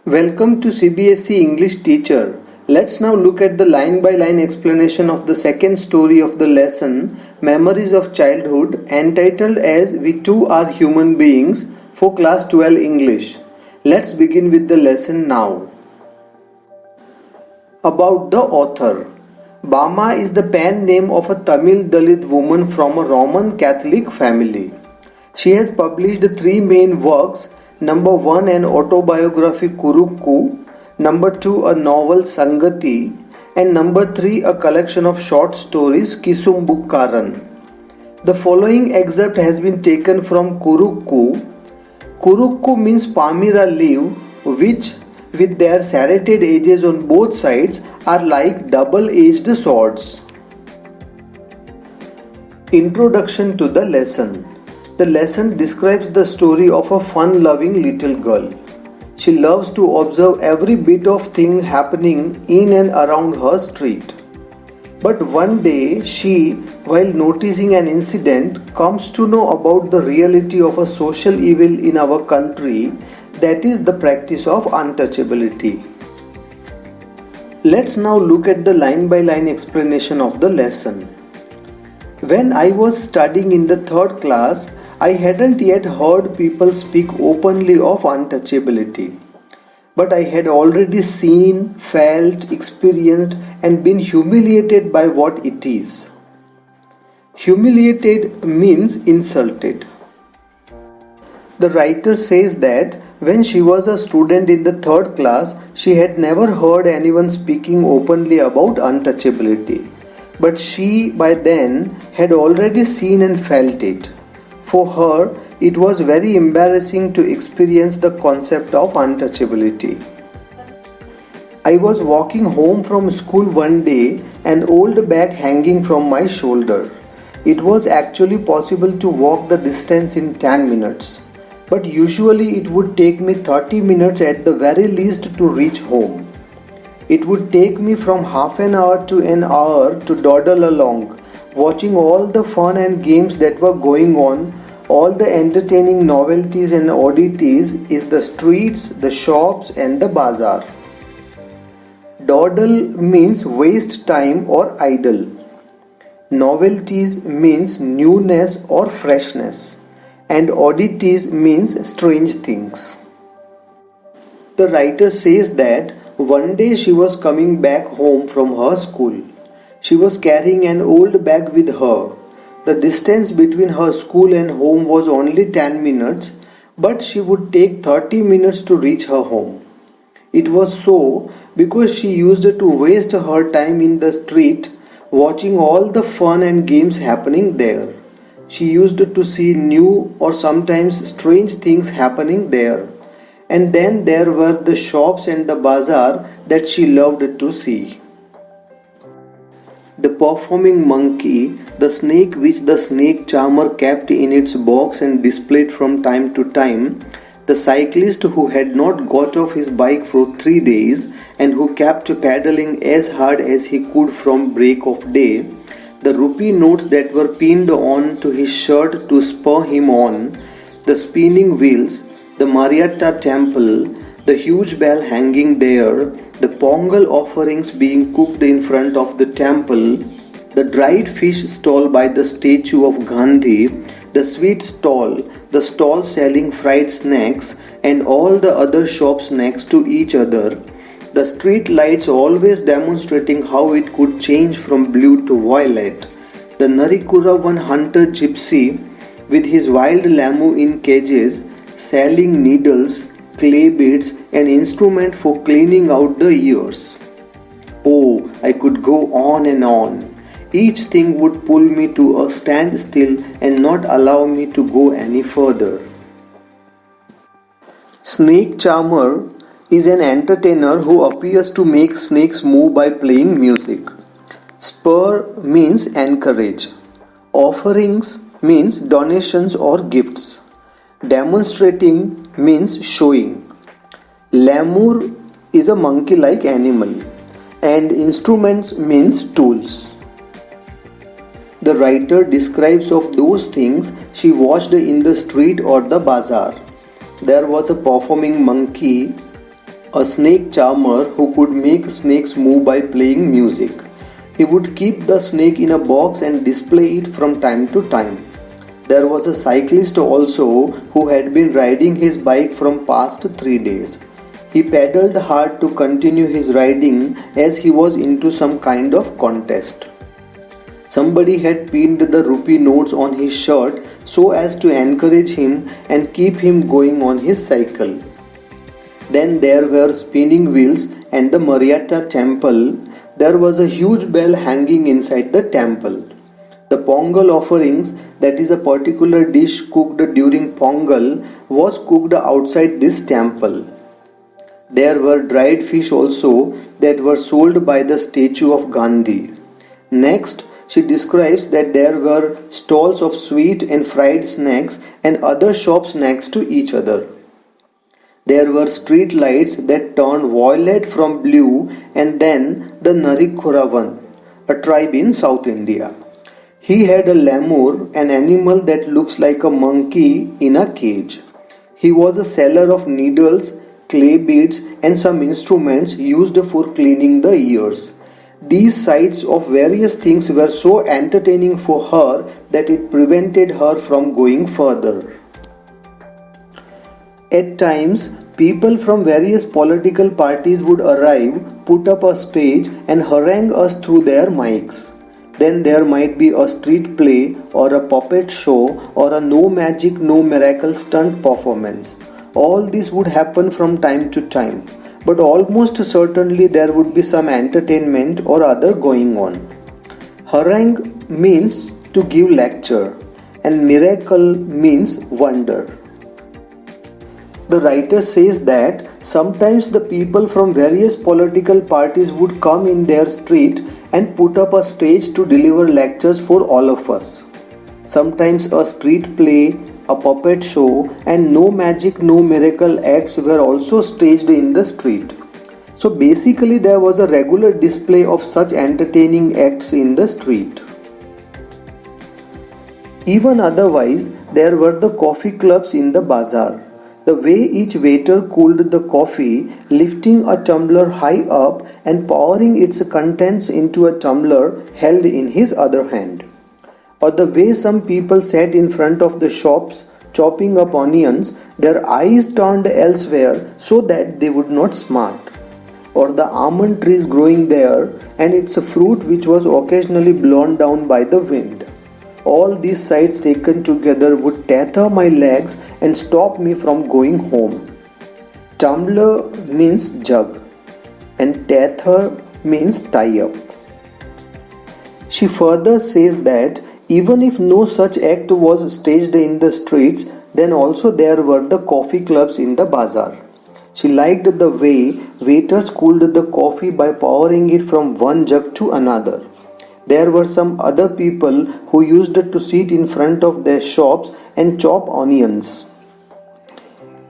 Welcome to CBSE English Teacher. Let's now look at the line by line explanation of the second story of the lesson Memories of Childhood, entitled as We Too Are Human Beings, for Class 12 English. Let's begin with the lesson now. About the author. Bama is the pen name of a Tamil Dalit woman from a Roman Catholic family. She has published three main works. Number 1, an autobiography Kurukku, number 2, a novel Sangati, and number 3, a collection of short stories Kisumbukkaran. The following excerpt has been taken from Kurukku. Kurukku means Pamira leaf, which with their serrated edges on both sides are like double-edged swords. Introduction to the lesson. The lesson describes the story of a fun-loving little girl. She loves to observe every bit of thing happening in and around her street. But one day she, while noticing an incident, comes to know about the reality of a social evil in our country, that is the practice of untouchability. Let's now look at the line-by-line explanation of the lesson. When I was studying in the third class, I hadn't yet heard people speak openly of untouchability. But I had already seen, felt, experienced, and been humiliated by what it is. Humiliated means insulted. The writer says that when she was a student in the third class, she had never heard anyone speaking openly about untouchability. But she, by then, had already seen and felt it. For her, it was very embarrassing to experience the concept of untouchability. I was walking home from school one day, an old bag hanging from my shoulder. It was actually possible to walk the distance in 10 minutes, but usually it would take me 30 minutes at the very least to reach home. It would take me from half an hour to an hour to dawdle along, watching all the fun and games that were going on, all the entertaining novelties and oddities is the streets, the shops and the bazaar. Dawdle means waste time or idle. Novelties means newness or freshness. And oddities means strange things. The writer says that one day she was coming back home from her school. She was carrying an old bag with her. The distance between her school and home was only 10 minutes, but she would take 30 minutes to reach her home. It was so because she used to waste her time in the street watching all the fun and games happening there. She used to see new or sometimes strange things happening there. And then there were the shops and the bazaar that she loved to see. The performing monkey, the snake which the snake charmer kept in its box and displayed from time to time, the cyclist who had not got off his bike for 3 days and who kept pedaling as hard as he could from break of day, the rupee notes that were pinned on to his shirt to spur him on, the spinning wheels, the Mariatta temple, the huge bell hanging there, the pongal offerings being cooked in front of the temple, the dried fish stall by the statue of Gandhi, the sweet stall, the stall selling fried snacks, and all the other shops next to each other, the street lights always demonstrating how it could change from blue to violet, the Narikuravan hunter gypsy with his wild lammu in cages, selling needles, clay beads, and instrument for cleaning out the ears. Oh, I could go on and on. Each thing would pull me to a standstill and not allow me to go any further. Snake charmer is an entertainer who appears to make snakes move by playing music. Spur means encourage. Offerings means donations or gifts. Demonstrating means showing. Lemur is a monkey-like animal, and instruments means tools. The writer describes of those things she watched in the street or the bazaar. There was a performing monkey, a snake charmer who could make snakes move by playing music. He would keep the snake in a box and display it from time to time. There was a cyclist also who had been riding his bike from past 3 days. He pedaled hard to continue his riding as he was into some kind of contest. Somebody had pinned the rupee notes on his shirt so as to encourage him and keep him going on his cycle. Then there were spinning wheels and the Mariatta temple. There was a huge bell hanging inside the temple. The Pongal offerings, that is a particular dish cooked during Pongal, was cooked outside this temple. There were dried fish also that were sold by the statue of Gandhi. Next, she describes that there were stalls of sweet and fried snacks and other shops next to each other. There were street lights that turned violet from blue, and then the Narikuravan, a tribe in South India. He had a lemur, an animal that looks like a monkey in a cage. He was a seller of needles, clay beads, and some instruments used for cleaning the ears. These sights of various things were so entertaining for her that it prevented her from going further. At times, people from various political parties would arrive, put up a stage, and harangue us through their mics. Then there might be a street play or a puppet show or a no magic, no miracle stunt performance. All this would happen from time to time, but almost certainly there would be some entertainment or other going on. Harangue means to give lecture, and miracle means wonder. The writer says that sometimes the people from various political parties would come in their street and put up a stage to deliver lectures for all of us. Sometimes a street play, a puppet show, and no magic, no miracle acts were also staged in the street. So basically, there was a regular display of such entertaining acts in the street. Even otherwise, there were the coffee clubs in the bazaar. The way each waiter cooled the coffee, lifting a tumbler high up and pouring its contents into a tumbler held in his other hand. Or the way some people sat in front of the shops chopping up onions, their eyes turned elsewhere so that they would not smart. Or the almond trees growing there and its fruit which was occasionally blown down by the wind. All these sights taken together would tether my legs and stop me from going home. Tumbler means jug and tether means tie up. She further says that even if no such act was staged in the streets, then also there were the coffee clubs in the bazaar. She liked the way waiters cooled the coffee by pouring it from one jug to another. There were some other people who used to sit in front of their shops and chop onions.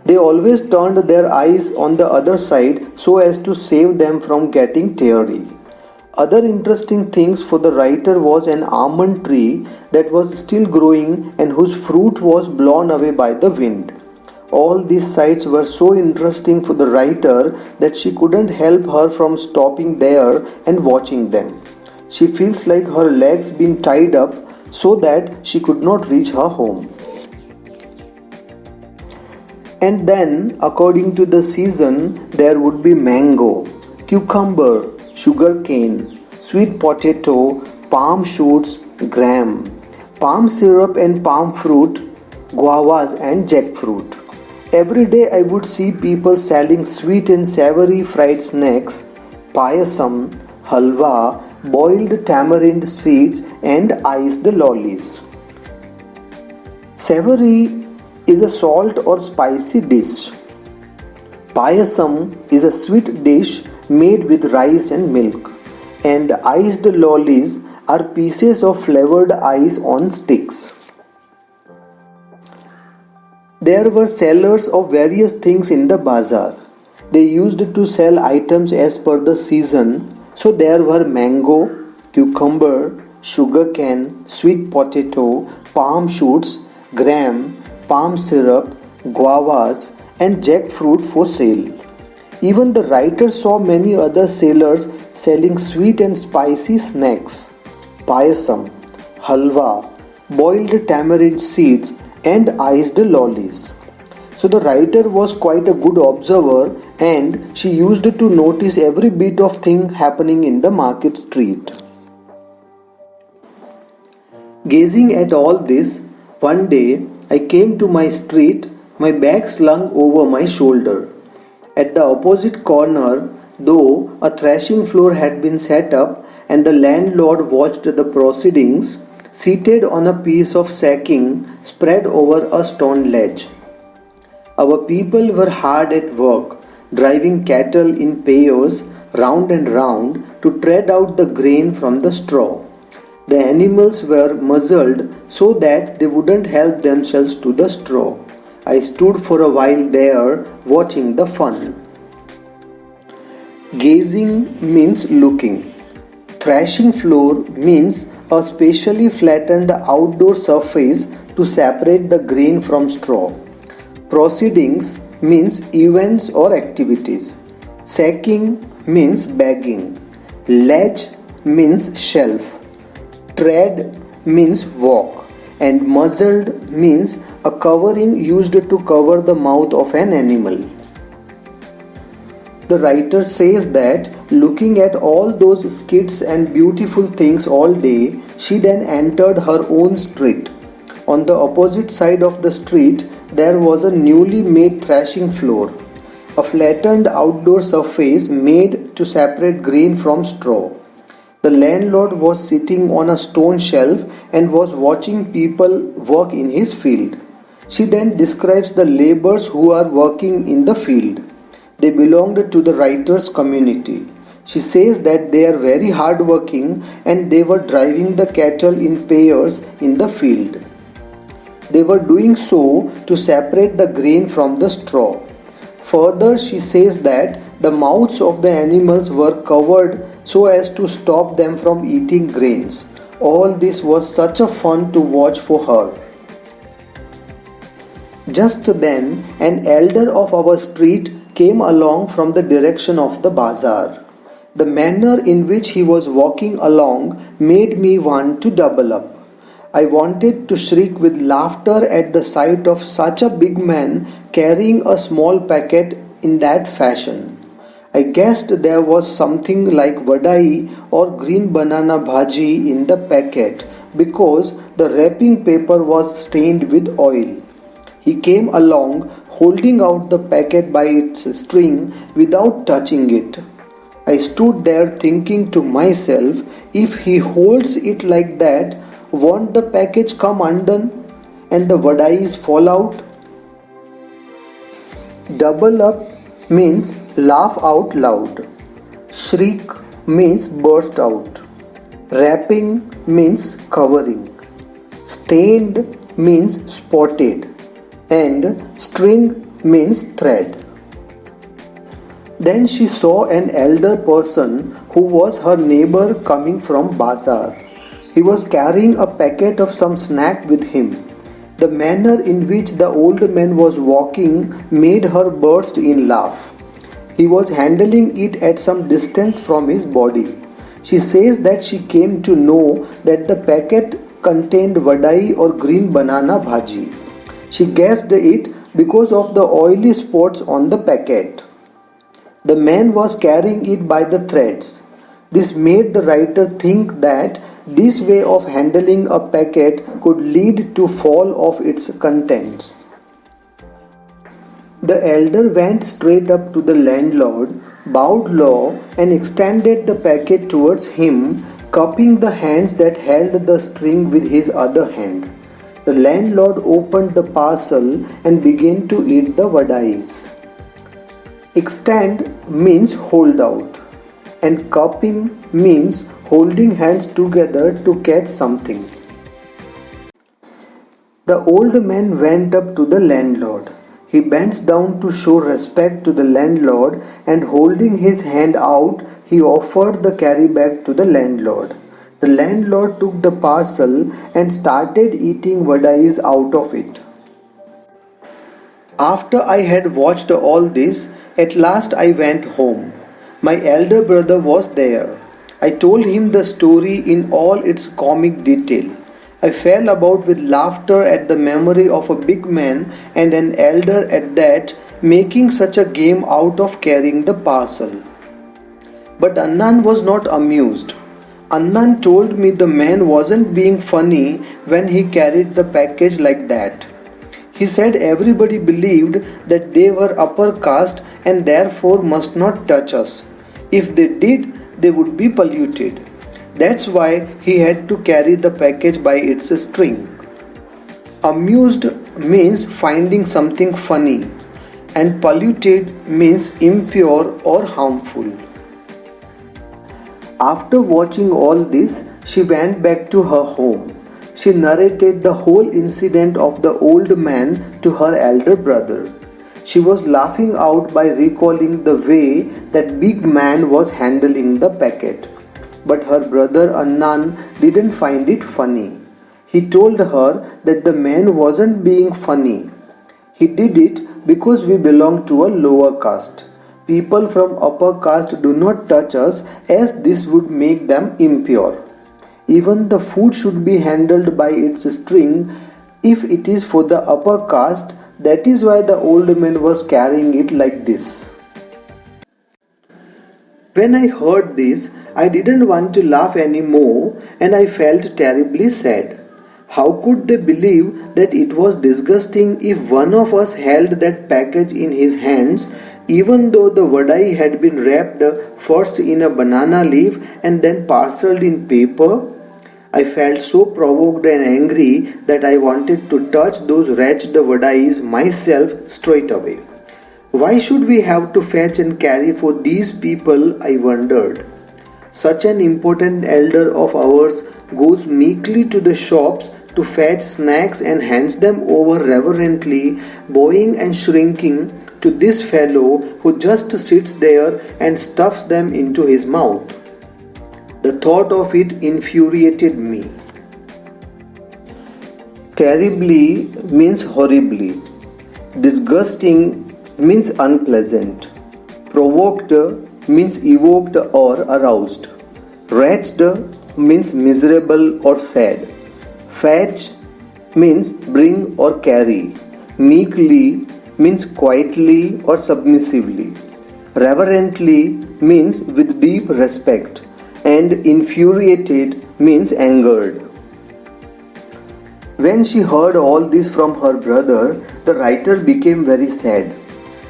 They always turned their eyes on the other side so as to save them from getting teary. Other interesting things for the writer was an almond tree that was still growing and whose fruit was blown away by the wind. All these sights were so interesting for the writer that she couldn't help her from stopping there and watching them. She feels like her legs been tied up so that she could not reach her home. And then, according to the season, there would be mango, cucumber, sugar cane, sweet potato, palm shoots, gram, palm syrup and palm fruit, guavas and jackfruit. Every day I would see people selling sweet and savory fried snacks, payasam, halwa, boiled tamarind seeds and iced lollies. Savory is a salt or spicy dish. Payasam is a sweet dish made with rice and milk, and iced lollies are pieces of flavored ice on sticks. There were sellers of various things in the bazaar. They used to sell items as per the season. So there were mango, cucumber, sugar cane, sweet potato, palm shoots, gram, palm syrup, guavas and jackfruit for sale. Even the writer saw many other sailors selling sweet and spicy snacks, payasam, halwa, boiled tamarind seeds, and iced lollies. So the writer was quite a good observer and she used to notice every bit of thing happening in the market street. Gazing at all this, one day I came to my street, my bag slung over my shoulder. At the opposite corner, though a thrashing floor had been set up and the landlord watched the proceedings, seated on a piece of sacking spread over a stone ledge. Our people were hard at work, driving cattle in pairs round and round to tread out the grain from the straw. The animals were muzzled so that they wouldn't help themselves to the straw. I stood for a while there watching the fun. Gazing means looking. Thrashing floor means a specially flattened outdoor surface to separate the grain from straw. Proceedings means events or activities. Sacking means bagging. Ledge means shelf. Tread means walk. And muzzled means a covering used to cover the mouth of an animal. The writer says that looking at all those skits and beautiful things all day, she then entered her own street. On the opposite side of the street, there was a newly made thrashing floor, a flattened outdoor surface made to separate grain from straw. The landlord was sitting on a stone shelf and was watching people work in his field. She then describes the laborers who are working in the field. They belonged to the writer's community. She says that they are very hardworking and they were driving the cattle in pairs in the field. They were doing so to separate the grain from the straw. Further, she says that the mouths of the animals were covered so as to stop them from eating grains. All this was such a fun to watch for her. Just then, an elder of our street came along from the direction of the bazaar. The manner in which he was walking along made me want to double up. I wanted to shriek with laughter at the sight of such a big man carrying a small packet in that fashion. I guessed there was something like vadai or green banana bhaji in the packet because the wrapping paper was stained with oil. He came along holding out the packet by its string without touching it. I stood there thinking to myself, if he holds it like that, won't the package come undone and the vadais fall out? Double up means laugh out loud. Shriek means burst out. Wrapping means covering. Stained means spotted. And string means thread. Then she saw an elder person who was her neighbor coming from bazaar. He was carrying a packet of some snack with him. The manner in which the old man was walking made her burst in laugh. He was handling it at some distance from his body. She says that she came to know that the packet contained vadai or green banana bhaji. She guessed it because of the oily spots on the packet. The man was carrying it by the threads. This made the writer think that this way of handling a packet could lead to fall of its contents. The elder went straight up to the landlord, bowed low and extended the packet towards him, cupping the hands that held the string with his other hand. The landlord opened the parcel and began to eat the vadais. Extend means hold out, and cupping means holding hands together to catch something. The old man went up to the landlord. He bends down to show respect to the landlord and holding his hand out, he offered the carry bag to the landlord. The landlord took the parcel and started eating vadais out of it. After I had watched all this, At last I went home. My elder brother was there. I told him the story in all its comic detail. I fell about with laughter at the memory of a big man and an elder at that, making such a game out of carrying the parcel. But Annan was not amused. Annan told me the man wasn't being funny when he carried the package like that. He said everybody believed that they were upper caste and therefore must not touch us. If they did, they would be polluted. That's why he had to carry the package by its string. Amused means finding something funny, and polluted means impure or harmful. After watching all this, she went back to her home. She narrated the whole incident of the old man to her elder brother. She was laughing out by recalling the way that big man was handling the packet. But her brother Annan didn't find it funny. He told her that the man wasn't being funny. He did it because we belong to a lower caste. People from upper caste do not touch us as this would make them impure. Even the food should be handled by its string if it is for the upper caste. That is why the old man was carrying it like this. When I heard this, I didn't want to laugh anymore and I felt terribly sad. How could they believe that it was disgusting if one of us held that package in his hands, even though the vadai had been wrapped first in a banana leaf and then parceled in paper? I felt so provoked and angry that I wanted to touch those wretched vadais myself straight away. Why should we have to fetch and carry for these people, I wondered. Such an important elder of ours goes meekly to the shops to fetch snacks and hands them over reverently, bowing and shrinking to this fellow who just sits there and stuffs them into his mouth. The thought of it infuriated me. Terribly means horribly. Disgusting means unpleasant. Provoked means evoked or aroused. Wretched means miserable or sad. Fetch means bring or carry. Meekly means quietly or submissively. Reverently means with deep respect. And infuriated means angered. When she heard all this from her brother, the writer became very sad.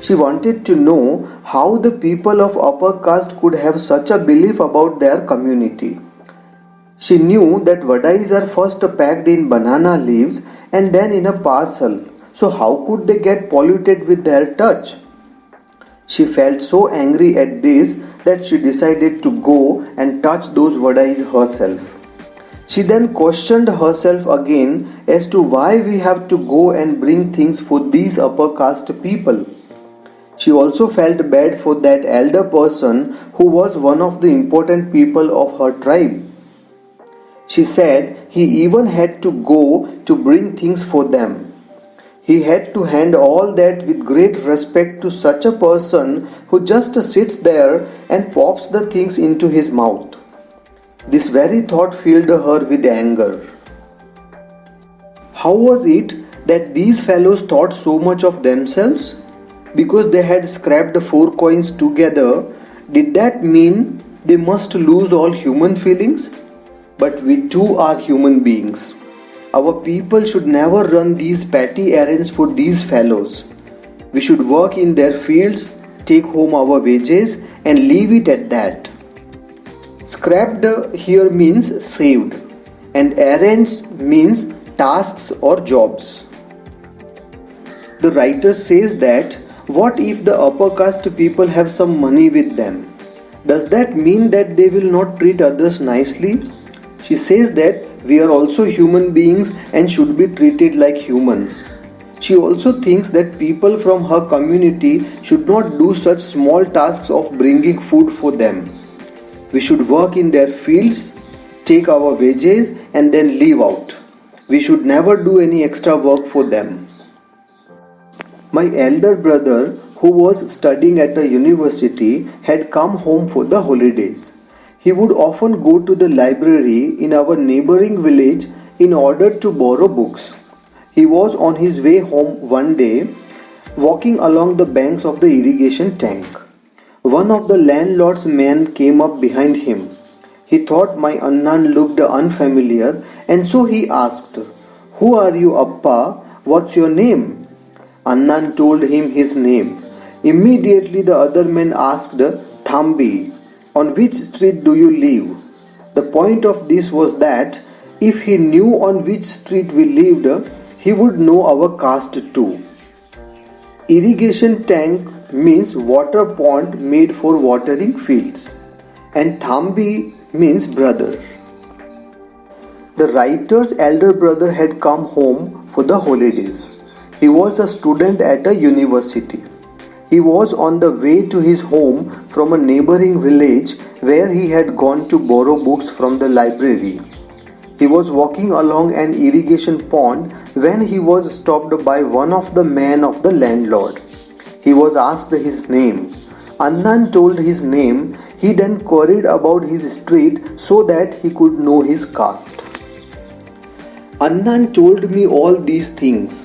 She wanted to know how the people of upper caste could have such a belief about their community. She knew that vadais are first packed in banana leaves and then in a parcel, so how could they get polluted with their touch? She felt so angry at this that she decided to go and touch those vadais herself. She then questioned herself again as to why we have to go and bring things for these upper caste people. She also felt bad for that elder person who was one of the important people of her tribe. She said he even had to go to bring things for them. He had to hand all that with great respect to such a person who just sits there and pops the things into his mouth. This very thought filled her with anger. How was it that these fellows thought so much of themselves? Because they had scraped 4 coins together, did that mean they must lose all human feelings? But we too are human beings. Our people should never run these petty errands for these fellows. We should work in their fields, take home our wages, and leave it at that. Scrapped here means saved, and errands means tasks or jobs. The writer says that what if the upper caste people have some money with them? Does that mean that they will not treat others nicely? She says that we are also human beings and should be treated like humans. She also thinks that people from her community should not do such small tasks of bringing food for them. We should work in their fields, take our wages, and then leave out. We should never do any extra work for them. My elder brother who was studying at a university, had come home for the holidays. He would often go to the library in our neighboring village in order to borrow books. He was on his way home one day, walking along the banks of the irrigation tank. One of the landlord's men came up behind him. He thought my Annan looked unfamiliar, and so he asked, "Who are you, Appa? What's your name?" Annan told him his name. Immediately the other man asked, "Thambi, on which street do you live?" The point of this was that if he knew on which street we lived, he would know our caste too. Irrigation tank means water pond made for watering fields, and Thambi means brother. The writer's elder brother had come home for the holidays. He was a student at a university. He was on the way to his home from a neighboring village where he had gone to borrow books from the library. He was walking along an irrigation pond when he was stopped by one of the men of the landlord. He was asked his name. Annan told his name. He then queried about his street so that he could know his caste. Annan told me all these things,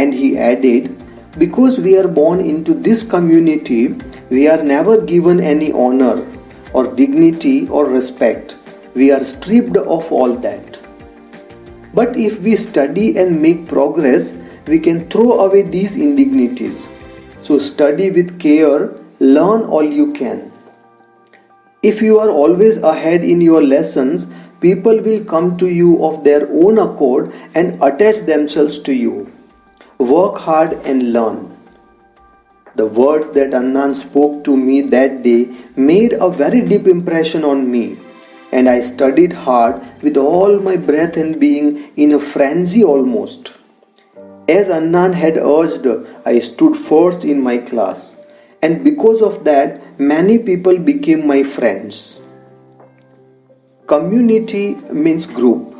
and he added, "Because we are born into this community, we are never given any honor or dignity or respect. We are stripped of all that. But if we study and make progress, we can throw away these indignities. So study with care, learn all you can. If you are always ahead in your lessons, people will come to you of their own accord and attach themselves to you. Work hard and learn." The words that Annan spoke to me that day made a very deep impression on me, and I studied hard with all my breath and being, in a frenzy almost. As Annan had urged, I stood first in my class, and because of that, many people became my friends. Community means group.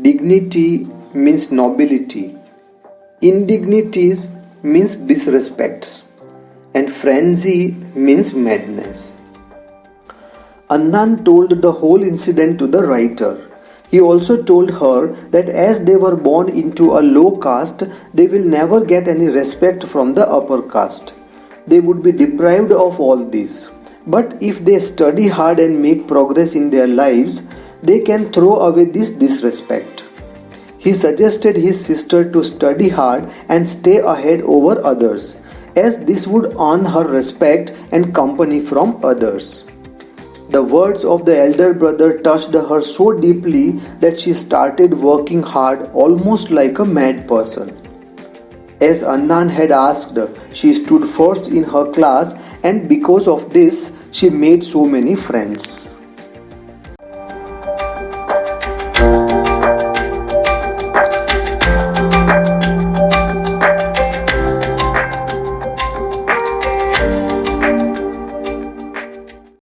Dignity means nobility. Indignities means disrespects, and frenzy means madness. Annan told the whole incident to the writer. He also told her that as they were born into a low caste, they will never get any respect from the upper caste. They would be deprived of all this. But if they study hard and make progress in their lives, they can throw away this disrespect. He suggested his sister to study hard and stay ahead over others, as this would earn her respect and company from others. The words of the elder brother touched her so deeply that she started working hard almost like a mad person. As Annan had asked, she stood first in her class, and because of this, she made so many friends.